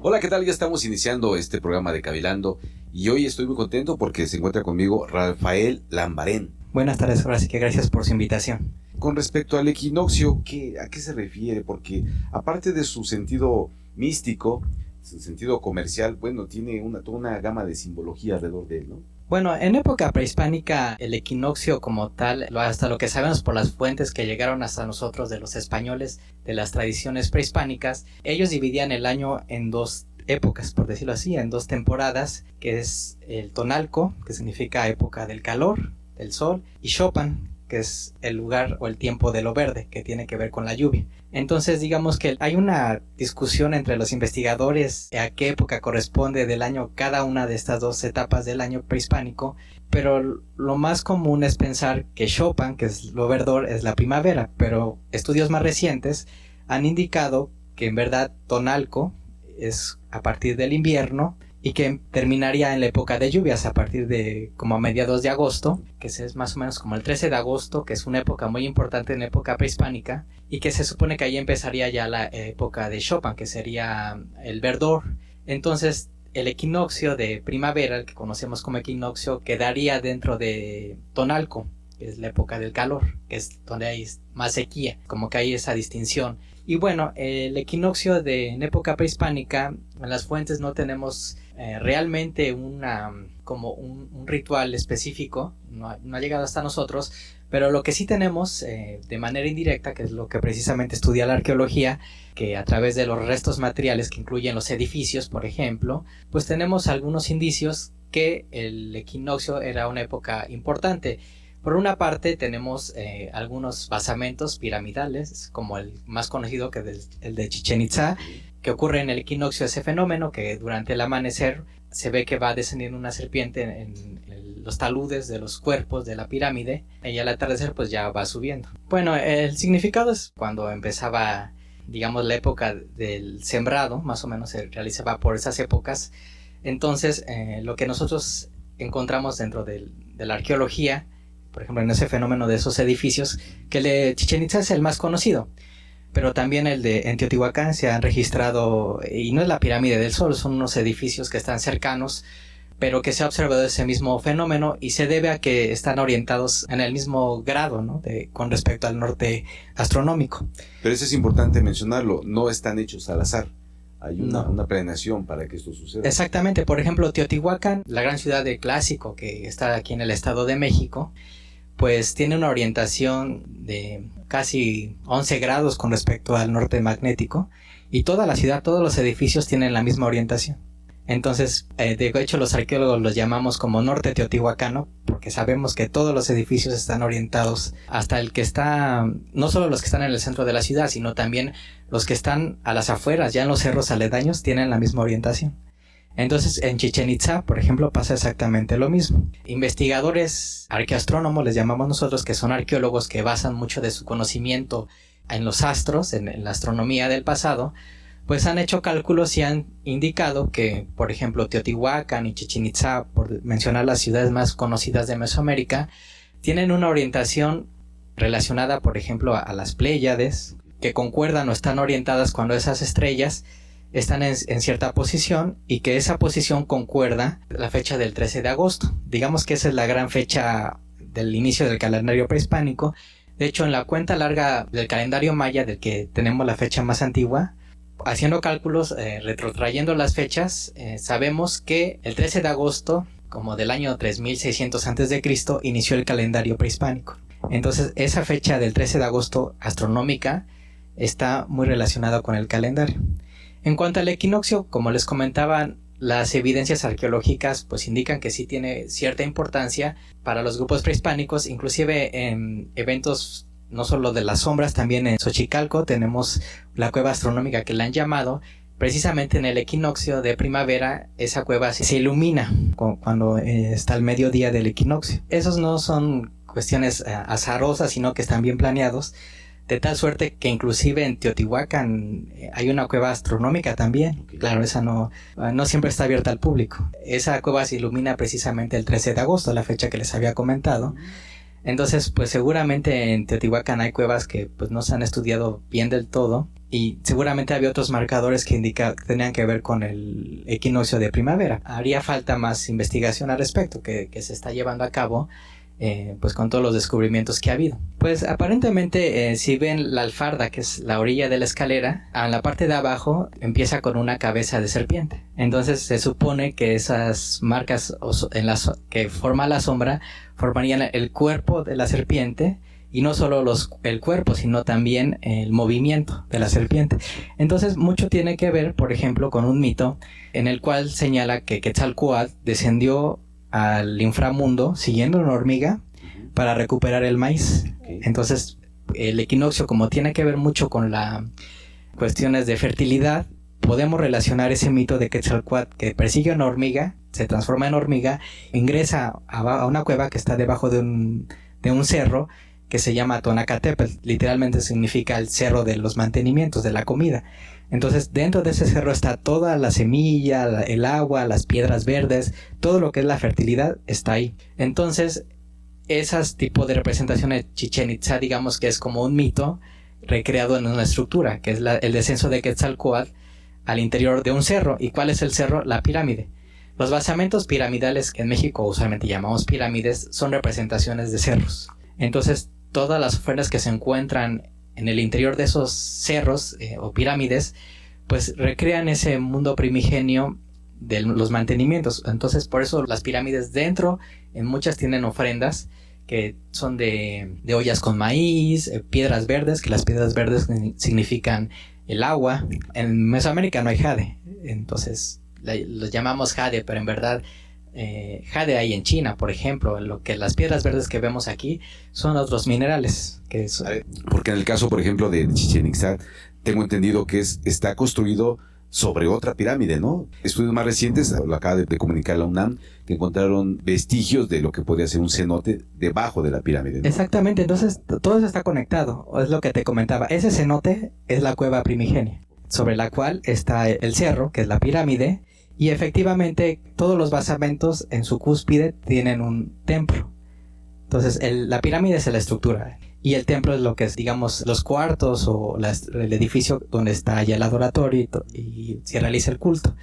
Hola, ¿qué tal? Ya estamos iniciando este programa de Cavilando y hoy estoy muy contento porque se encuentra conmigo Rafael Lambarén. Buenas tardes, ahora sí que gracias por su invitación. Con respecto al equinoccio, ¿a qué se refiere? Porque aparte de su sentido místico, su sentido comercial, bueno, tiene toda una gama de simbología alrededor de él, ¿no? Bueno, en época prehispánica el equinoccio como tal, hasta lo que sabemos por las fuentes que llegaron hasta nosotros de los españoles, de las tradiciones prehispánicas, ellos dividían el año en dos épocas, por decirlo así, en dos temporadas, que es el tonalco, que significa época del calor, del sol, y xopan, que es el lugar o el tiempo de lo verde, que tiene que ver con la lluvia. Entonces digamos que hay una discusión entre los investigadores a qué época corresponde del año cada una de estas dos etapas del año prehispánico, pero lo más común es pensar que xopan, que es lo verdor, es la primavera, pero estudios más recientes han indicado que en verdad tonalco es a partir del invierno y que terminaría en la época de lluvias a partir de como a mediados de agosto, que es más o menos como el 13 de agosto, que es una época muy importante en la época prehispánica, y que se supone que ahí empezaría ya la época de xopan, que sería el verdor. Entonces el equinoccio de primavera, el que conocemos como equinoccio, quedaría dentro de tonalco, que es la época del calor, que es donde hay más sequía, como que hay esa distinción. Y bueno, el equinoccio en época prehispánica, en las fuentes no tenemos realmente un ritual específico, no ha llegado hasta nosotros, pero lo que sí tenemos de manera indirecta, que es lo que precisamente estudia la arqueología, que a través de los restos materiales que incluyen los edificios, por ejemplo, pues tenemos algunos indicios que el equinoccio era una época importante. Por una parte tenemos algunos basamentos piramidales, como el más conocido que es el de Chichén Itzá, que ocurre en el equinoccio, ese fenómeno que durante el amanecer se ve que va descendiendo una serpiente en los taludes de los cuerpos de la pirámide y al atardecer pues ya va subiendo. Bueno, el significado es cuando empezaba, digamos, la época del sembrado, más o menos se realizaba por esas épocas. Entonces lo que nosotros encontramos dentro de la arqueología, por ejemplo en ese fenómeno de esos edificios, que el de Chichén Itzá es el más conocido, pero también en Teotihuacán se han registrado, y no es la pirámide del Sol, son unos edificios que están cercanos, pero que se ha observado ese mismo fenómeno y se debe a que están orientados en el mismo grado, ¿no? Con respecto al norte astronómico. Pero eso es importante mencionarlo, no están hechos al azar. Hay una planeación para que esto suceda. Exactamente, por ejemplo, Teotihuacán, la gran ciudad de Clásico que está aquí en el Estado de México, pues tiene una orientación de casi 11 grados con respecto al norte magnético, y toda la ciudad, todos los edificios tienen la misma orientación. Entonces, de hecho los arqueólogos los llamamos como norte teotihuacano, porque sabemos que todos los edificios están orientados, hasta el que está, no solo los que están en el centro de la ciudad, sino también los que están a las afueras, ya en los cerros aledaños, tienen la misma orientación. Entonces en Chichén Itzá, por ejemplo, pasa exactamente lo mismo. Investigadores arqueoastrónomos les llamamos nosotros, que son arqueólogos que basan mucho de su conocimiento en los astros, en la astronomía del pasado, pues han hecho cálculos y han indicado que, por ejemplo, Teotihuacán y Chichén Itzá, por mencionar las ciudades más conocidas de Mesoamérica, tienen una orientación relacionada, por ejemplo, a las Pléyades, que concuerdan o están orientadas cuando esas estrellas están en cierta posición, y que esa posición concuerda la fecha del 13 de agosto. Digamos que esa es la gran fecha del inicio del calendario prehispánico. De hecho, en la cuenta larga del calendario maya, del que tenemos la fecha más antigua, haciendo cálculos, retrotrayendo las fechas, sabemos que el 13 de agosto, como del año 3600 a.C., inició el calendario prehispánico. Entonces, esa fecha del 13 de agosto astronómica está muy relacionada con el calendario. En cuanto al equinoccio, como les comentaba, las evidencias arqueológicas pues indican que sí tiene cierta importancia para los grupos prehispánicos, inclusive en eventos no solo de las sombras, también en Xochicalco tenemos la cueva astronómica que la han llamado. Precisamente en el equinoccio de primavera esa cueva se ilumina cuando está el mediodía del equinoccio. Esos no son cuestiones azarosas, sino que están bien planeados, de tal suerte que inclusive en Teotihuacán hay una cueva astronómica también. Okay. Claro, esa no siempre está abierta al público. Esa cueva se ilumina precisamente el 13 de agosto, la fecha que les había comentado. Entonces, pues seguramente en Teotihuacán hay cuevas que pues no se han estudiado bien del todo, y seguramente había otros marcadores que tenían que ver con el equinoccio de primavera. Haría falta más investigación al respecto que se está llevando a cabo, pues con todos los descubrimientos que ha habido. Pues aparentemente, si ven la alfarda, que es la orilla de la escalera, en la parte de abajo empieza con una cabeza de serpiente. Entonces se supone que esas marcas que forma la sombra formarían el cuerpo de la serpiente, y no solo el cuerpo, sino también el movimiento de la serpiente. Entonces mucho tiene que ver, por ejemplo, con un mito en el cual señala que Quetzalcóatl descendió al inframundo siguiendo una hormiga para recuperar el maíz. Entonces el equinoccio, como tiene que ver mucho con las cuestiones de fertilidad, podemos relacionar ese mito de Quetzalcóatl, que persigue a una hormiga, se transforma en hormiga, ingresa a una cueva que está debajo de un cerro que se llama Tonacatepetl. Literalmente significa el cerro de los mantenimientos, de la comida. Entonces dentro de ese cerro está toda la semilla, el agua, las piedras verdes, todo lo que es la fertilidad está ahí. Entonces esas tipos de representaciones de Chichén Itzá, digamos que es como un mito recreado en una estructura, que es el descenso de Quetzalcóatl al interior de un cerro. ¿Y cuál es el cerro? La pirámide. Los basamentos piramidales, que en México usualmente llamamos pirámides, son representaciones de cerros. Entonces todas las ofrendas que se encuentran en el interior de esos cerros o pirámides, pues recrean ese mundo primigenio de los mantenimientos. Entonces por eso las pirámides dentro, en muchas tienen ofrendas que son de ollas con maíz, piedras verdes, que las piedras verdes significan el agua. En Mesoamérica no hay jade, entonces los llamamos jade, pero en verdad jade hay en China, por ejemplo. Lo que las piedras verdes que vemos aquí son otros minerales. Porque en el caso, por ejemplo, de Chichén Itzá, tengo entendido que está construido sobre otra pirámide, ¿no? Estudios más recientes, lo acaba de comunicar la UNAM, que encontraron vestigios de lo que podría ser un cenote debajo de la pirámide, ¿no? Exactamente, entonces todo eso está conectado, es lo que te comentaba. Ese cenote es la cueva primigenia, sobre la cual está el cerro, que es la pirámide, y efectivamente todos los basamentos en su cúspide tienen un templo. Entonces la pirámide es la estructura y el templo es lo que es, digamos, los cuartos o el edificio donde está ya el adoratorio y se realiza el culto.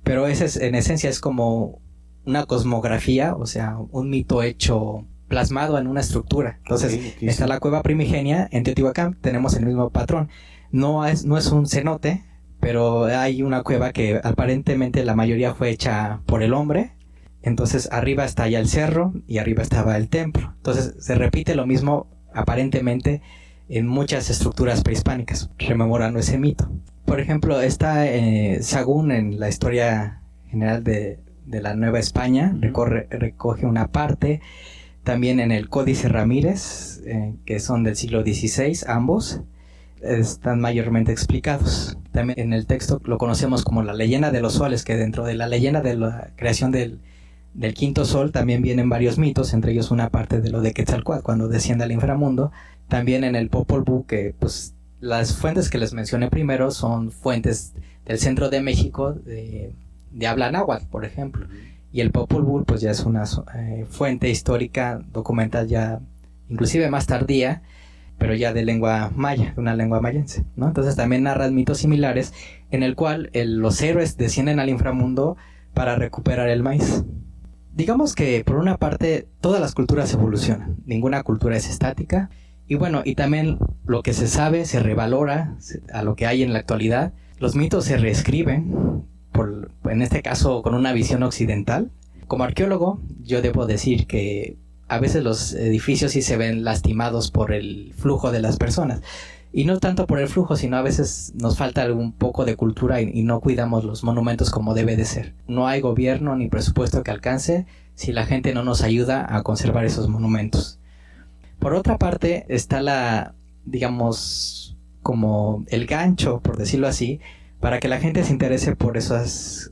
Pero ese en esencia es como una cosmografía, o sea, un mito hecho plasmado en una estructura. Entonces está la cueva primigenia. En Teotihuacán tenemos el mismo patrón. No es un cenote, pero hay una cueva que aparentemente la mayoría fue hecha por el hombre. Entonces arriba está ya el cerro y arriba estaba el templo. Entonces se repite lo mismo aparentemente en muchas estructuras prehispánicas, rememorando ese mito. Por ejemplo, está Sahagún en la historia general de la Nueva España, recoge una parte. También en el Códice Ramírez, que son del siglo XVI, ambos están mayormente explicados. También en el texto lo conocemos como la leyenda de los soles, que dentro de la leyenda de la creación del quinto sol también vienen varios mitos, entre ellos una parte de lo de Quetzalcóatl cuando desciende al inframundo. También en el Popol Vuh, que pues las fuentes que les mencioné primero son fuentes del centro de México de habla náhuatl, por ejemplo, y el Popol Vuh pues ya es una fuente histórica documental ya inclusive más tardía, pero ya de lengua maya, de una lengua mayense, ¿no? Entonces también narran mitos similares en el cual los héroes descienden al inframundo para recuperar el maíz. Digamos que por una parte todas las culturas evolucionan, ninguna cultura es estática, y bueno, y también lo que se sabe se revalora a lo que hay en la actualidad. Los mitos se reescriben, en este caso con una visión occidental. Como arqueólogo yo debo decir que a veces los edificios sí se ven lastimados por el flujo de las personas. Y no tanto por el flujo, sino a veces nos falta un poco de cultura y no cuidamos los monumentos como debe de ser. No hay gobierno ni presupuesto que alcance si la gente no nos ayuda a conservar esos monumentos. Por otra parte está digamos, como el gancho, por decirlo así, para que la gente se interese por esos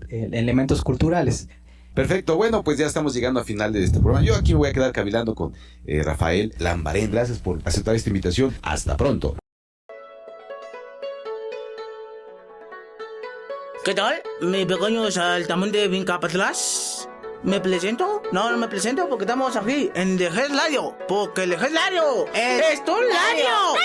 elementos culturales. Perfecto, bueno, pues ya estamos llegando al final de este programa. Yo aquí me voy a quedar cavilando con Rafael Lambarén. Gracias por aceptar esta invitación. Hasta pronto. ¿Qué tal? Mi pequeño saltamonte bien capatlas. ¿Me presento? No me presento porque estamos aquí en el Radio. Porque el Radio es tu radio.